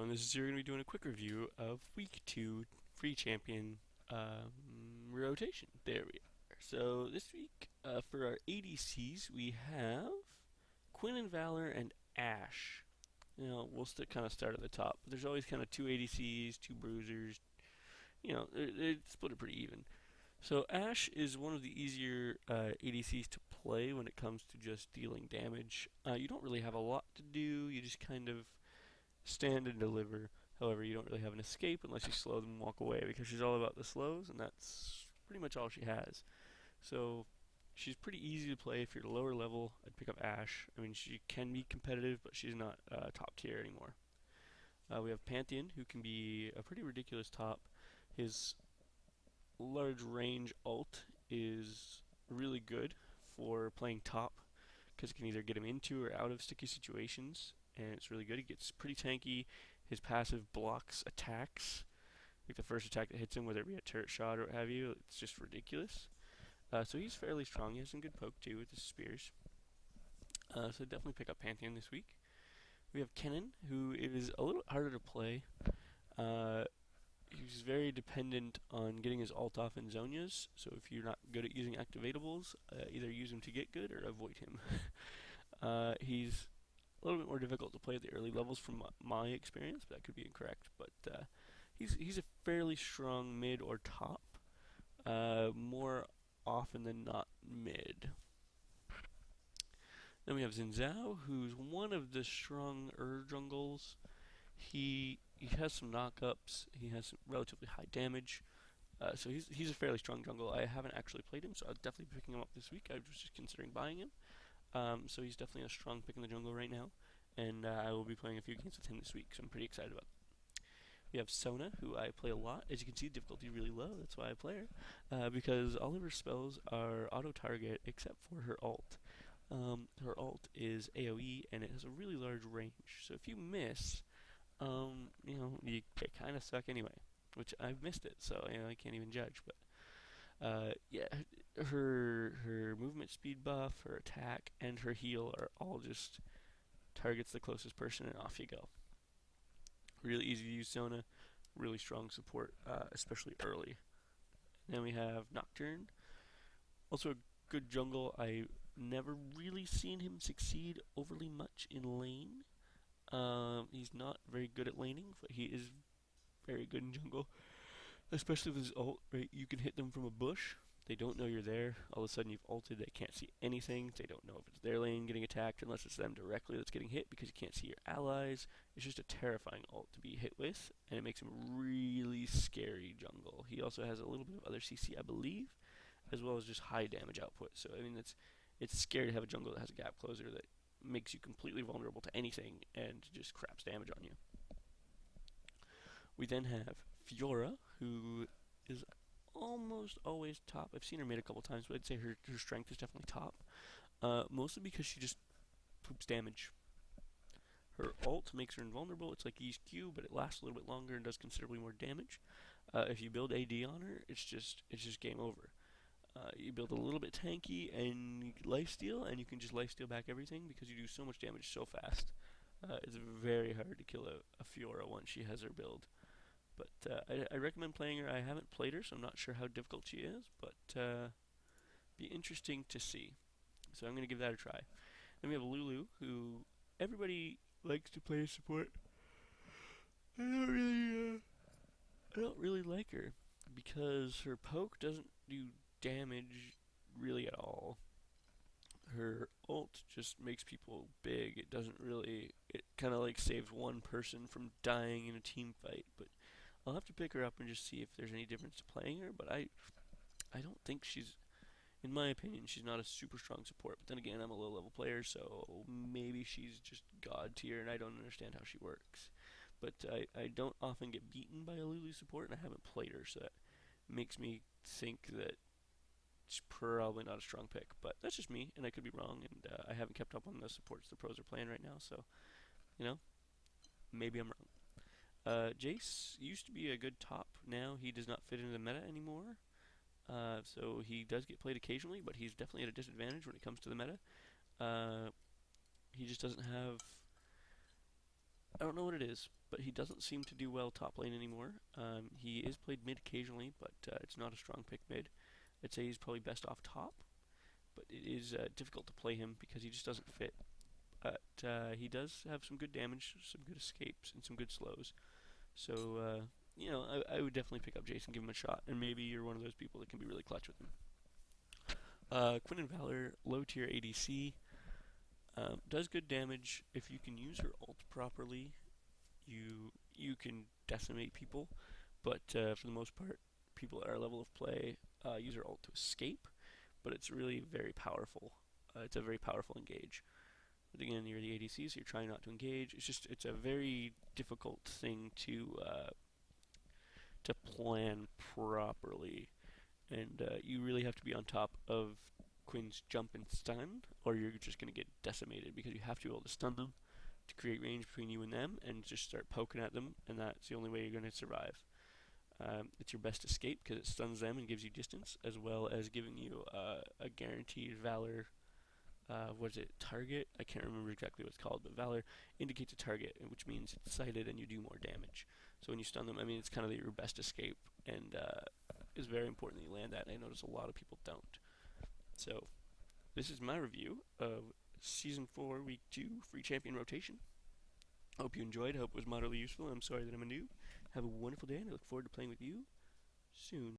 everyone, this is Zero going to be doing a quick review of Week 2 Free Champion rotation. There we are. So this week, for our ADCs, we have Quinn and Valor and Ashe. We'll kind of start at the top. But there's always kind of two ADCs, two bruisers. They split it pretty even. So Ashe is one of the easier ADCs to play when it comes to just dealing damage. You don't really have a lot to do. You just kind of stand and deliver. However, you don't really have an escape unless you slow them and walk away, because she's all about the slows, and that's pretty much all she has. So she's pretty easy to play if you're at a lower level. I'd pick up Ashe. I mean, she can be competitive, but she's not top tier anymore. We have Pantheon, who can be a pretty ridiculous top. His large range ult is really good for playing top, because it can either get him into or out of sticky situations, and it's really good. He gets pretty tanky. His passive blocks attacks, like the first attack that hits him, whether it be a turret shot or what have you. It's just ridiculous. So he's fairly strong. He has some good poke too with his spears. So definitely pick up Pantheon this week. We have Kennen, who is a little harder to play. He's very dependent on getting his ult off in Zonias, so if you're not good at using activatables, either use him to get good or avoid him. He's a little bit more difficult to play at the early levels from my experience, but that could be incorrect. But he's a fairly strong mid or top, more often than not mid. Then we have Zhao, who's one of the stronger jungles. He has some knockups. He has some relatively high damage. So he's a fairly strong jungle. I haven't actually played him, so I'll definitely be picking him up this week. I was just considering buying him. So he's definitely a strong pick in the jungle right now, and I will be playing a few games with him this week, so I'm pretty excited about it. We have Sona, who I play a lot. As you can see, difficulty really low. That's why I play her, because all of her spells are auto-target except for her ult. Her ult is AoE, and it has a really large range. So if you miss, you kind of suck anyway. Which I've missed it, so I can't even judge. But yeah, her movement speed buff, her attack, and her heal are all just targets the closest person, and off you go. Really easy to use Sona, really strong support, especially early. Then we have Nocturn, also a good jungle. I never really seen him succeed overly much in lane. He's not very good at laning, but he is very good in jungle, especially with his ult. Right, you can hit them from a bush. They don't know you're there. All of a sudden you've ulted. They can't see anything. They don't know if it's their lane getting attacked unless it's them directly that's getting hit, because you can't see your allies. It's just a terrifying ult to be hit with, and it makes him really scary jungle. He also has a little bit of other CC, I believe, as well as just high damage output. So I mean, it's scary to have a jungle that has a gap closer that makes you completely vulnerable to anything and just craps damage on you. We then have Fiora, who is almost always top. I've seen her mid a couple times, but I'd say her strength is definitely top. Mostly because she just poops damage. Her ult makes her invulnerable. It's like EQ, but it lasts a little bit longer and does considerably more damage. If you build AD on her, it's just game over. You build a little bit tanky and you lifesteal, and you can just lifesteal back everything because you do so much damage so fast. It's very hard to kill a Fiora once she has her build. But I recommend playing her. I haven't played her, so I'm not sure how difficult she is, but be interesting to see. So I'm going to give that a try. Then we have Lulu, who everybody likes to play as support. I don't really like her because her poke doesn't do damage really at all. Her ult just makes people big. It doesn't really. It kind of like saves one person from dying in a team fight, but I'll have to pick her up and just see if there's any difference to playing her, but I don't think she's, in my opinion, she's not a super strong support. But then again, I'm a low level player, so maybe she's just god tier and I don't understand how she works. But I don't often get beaten by a Lulu support, and I haven't played her, so that makes me think that she's probably not a strong pick. But that's just me, and I could be wrong, and I haven't kept up on the supports the pros are playing right now, so, maybe I'm wrong. Jayce used to be a good top. Now he does not fit into the meta anymore. So he does get played occasionally, but he's definitely at a disadvantage when it comes to the meta. He just doesn't have... I don't know what it is. but he doesn't seem to do well top lane anymore. He is played mid occasionally, but it's not a strong pick mid. I'd say he's probably best off top, but it is difficult to play him because he just doesn't fit. But he does have some good damage, some good escapes, and some good slows. So, I would definitely pick up Jayce and give him a shot, and maybe you're one of those people that can be really clutch with him. Quinn and Valor, low tier ADC, does good damage. If you can use her ult properly, you can decimate people, but for the most part, people at our level of play use her ult to escape, but it's really very powerful. It's a very powerful engage. But again, you're the ADC, so you're trying not to engage. It's a very difficult thing to plan properly, and you really have to be on top of Quinn's jump and stun, or you're just going to get decimated because you have to be able to stun them to create range between you and them, and just start poking at them, and that's the only way you're going to survive. It's your best escape because it stuns them and gives you distance, as well as giving you a guaranteed Valor. Was it target? I can't remember exactly what it's called, but Valor indicates a target, which means it's sighted and you do more damage. So when you stun them, I mean, it's kind of your best escape, and it's very important that you land that, and I notice a lot of people don't. So, this is my review of Season 4, Week 2, Free Champion Rotation. Hope you enjoyed, hope it was moderately useful. I'm sorry that I'm a noob. Have a wonderful day, and I look forward to playing with you soon.